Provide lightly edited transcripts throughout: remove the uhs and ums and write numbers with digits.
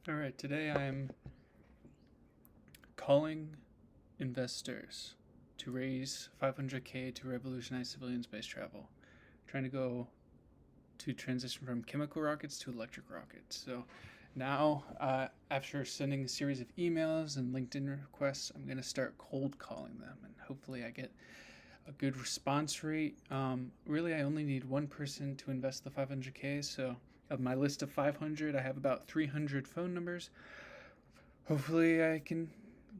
All right, today I'm calling investors to raise 500K to revolutionize civilian space travel. Trying to go to transition from chemical rockets to electric rockets. So now, after sending a series of emails and LinkedIn requests, I'm going to start cold calling them, and hopefully I get a good response rate. Really, I only need one person to invest the 500K. So of my list of 500, I have about 300 phone numbers. Hopefully I can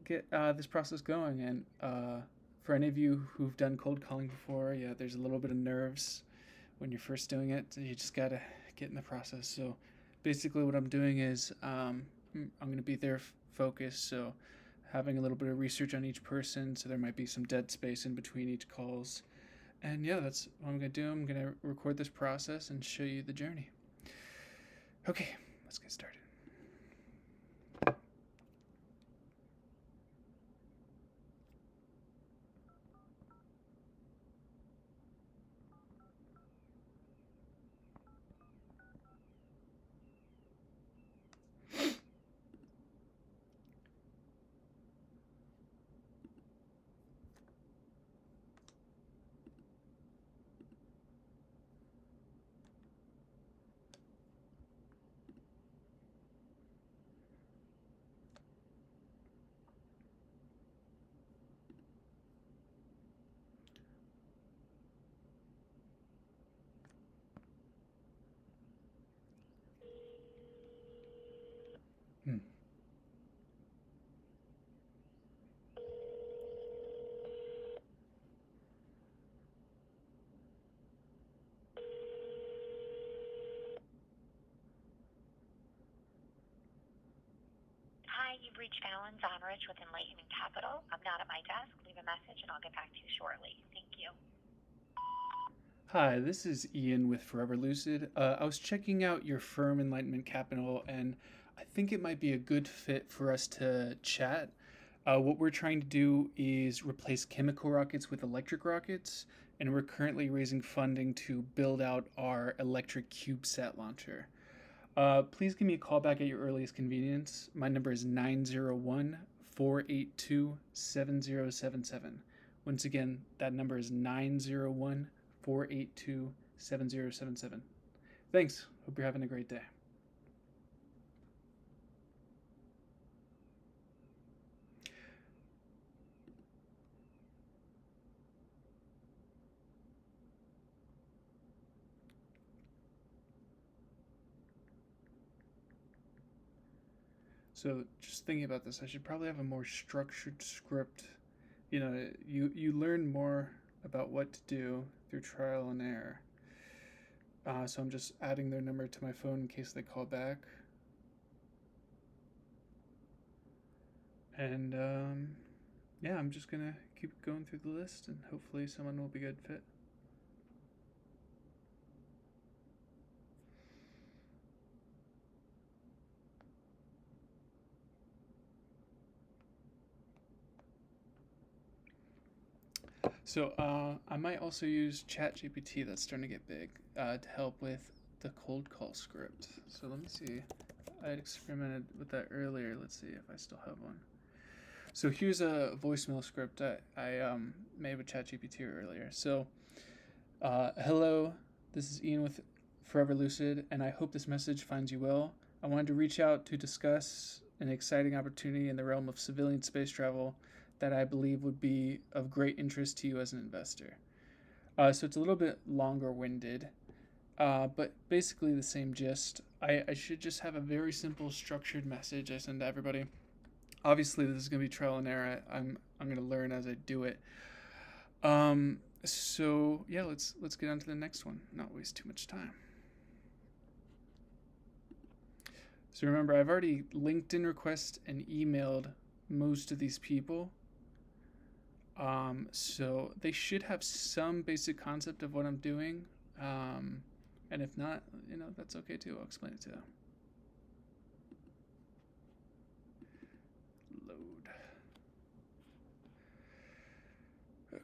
get this process going. And for any of you who've done cold calling before, yeah, there's a little bit of nerves when you're first doing it. You just gotta get in the process. So basically, what I'm doing is I'm gonna be there focused. So having a little bit of research on each person, so there might be some dead space in between each calls. And yeah, that's what I'm gonna do. I'm gonna record this process and show you the journey. Okay, let's get started. Hmm. Hi, you've reached Alan Zonrich with Enlightenment Capital. I'm not at my desk. Leave a message and I'll get back to you shortly. Thank you. Hi, this is Ian with Forever Lucid. I was checking out your firm, Enlightenment Capital, and I think it might be a good fit for us to chat. What we're trying to do is replace chemical rockets with electric rockets, and we're currently raising funding to build out our electric CubeSat launcher. Please give me a call back at your earliest convenience. My number is 901 482 7077. Once again, that number is 901 482 7077. Thanks. Hope you're having a great day. So, just thinking about this, I should probably have a more structured script. You learn more about what to do through trial and error. So I'm just adding their number to my phone in case they call back. And yeah, I'm just gonna keep going through the list, and hopefully someone will be a good fit. So I might also use ChatGPT. That's starting to get big to help with the cold call script. So let me see. I had experimented with that earlier. Let's see if I still have one. So here's a voicemail script I made with ChatGPT earlier. So, hello, this is Ian with Forever Lucid, and I hope this message finds you well. I wanted to reach out to discuss an exciting opportunity in the realm of civilian space travel that I believe would be of great interest to you as an investor. So it's a little bit longer winded, but basically the same gist. I should just have a very simple structured message I send to everybody. Obviously, this is going to be trial and error. I'm going to learn as I do it. So yeah, let's get on to the next one. Not waste too much time. So remember, I've already LinkedIn requested and emailed most of these people. So they should have some basic concept of what I'm doing. And if not, that's okay too. I'll explain it to them. Load. Okay.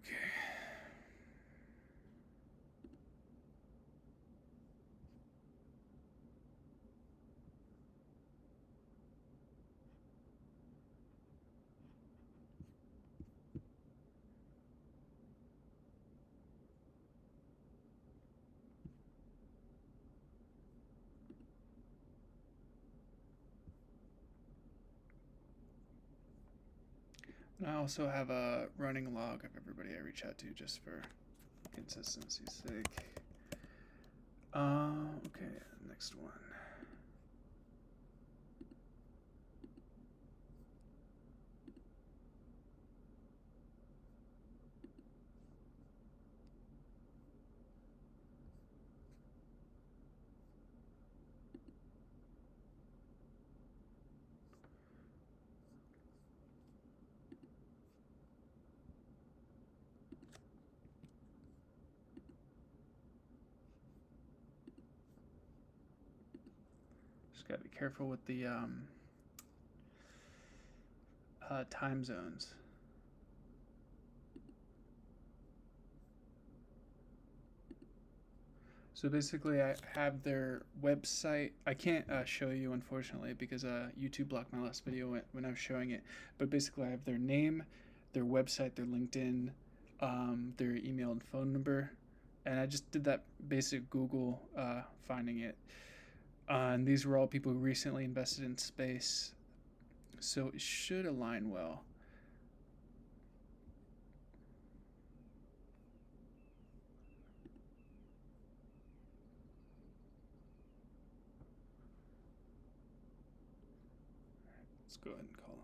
I also have a running log of everybody I reach out to just for consistency's sake. Okay, next one. Just gotta be careful with the time zones. So basically, I have their website. I can't show you, unfortunately, because YouTube blocked my last video when I was showing it. But basically, I have their name, their website, their LinkedIn, their email and phone number. And I just did that basic Google finding it. And these were all people who recently invested in space. So it should align well. Let's go ahead and call them.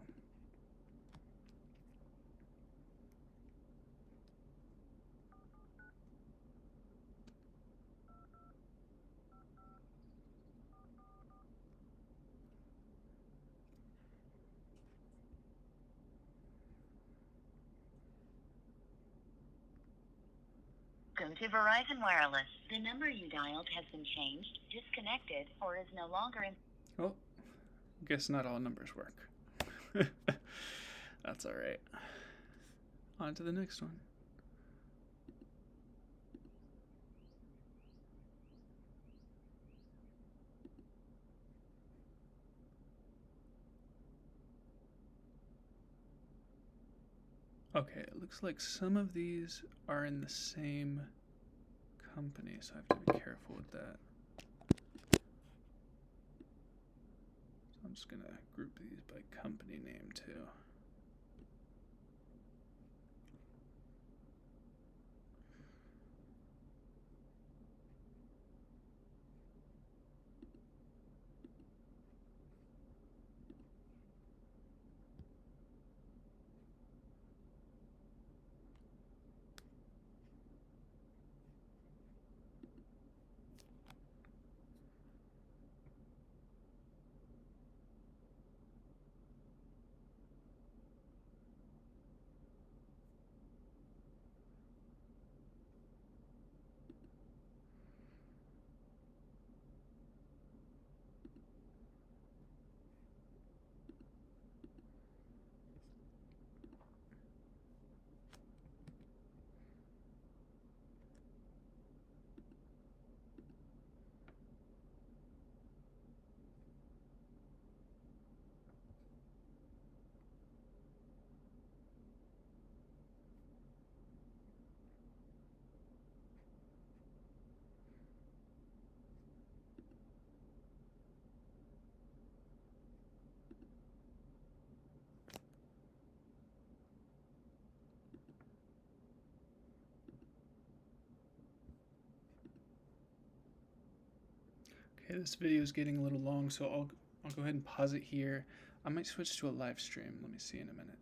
Welcome to Verizon Wireless. The number you dialed has been changed, disconnected, or is no longer in. Oh, guess not all numbers work. That's all right. On to the next one. Okay, it looks like some of these are in the same company, so I have to be careful with that. So I'm just gonna group these by company name too. Okay, this video is getting a little long, so I'll go ahead and pause it here. I might switch to a live stream. Let me see in a minute.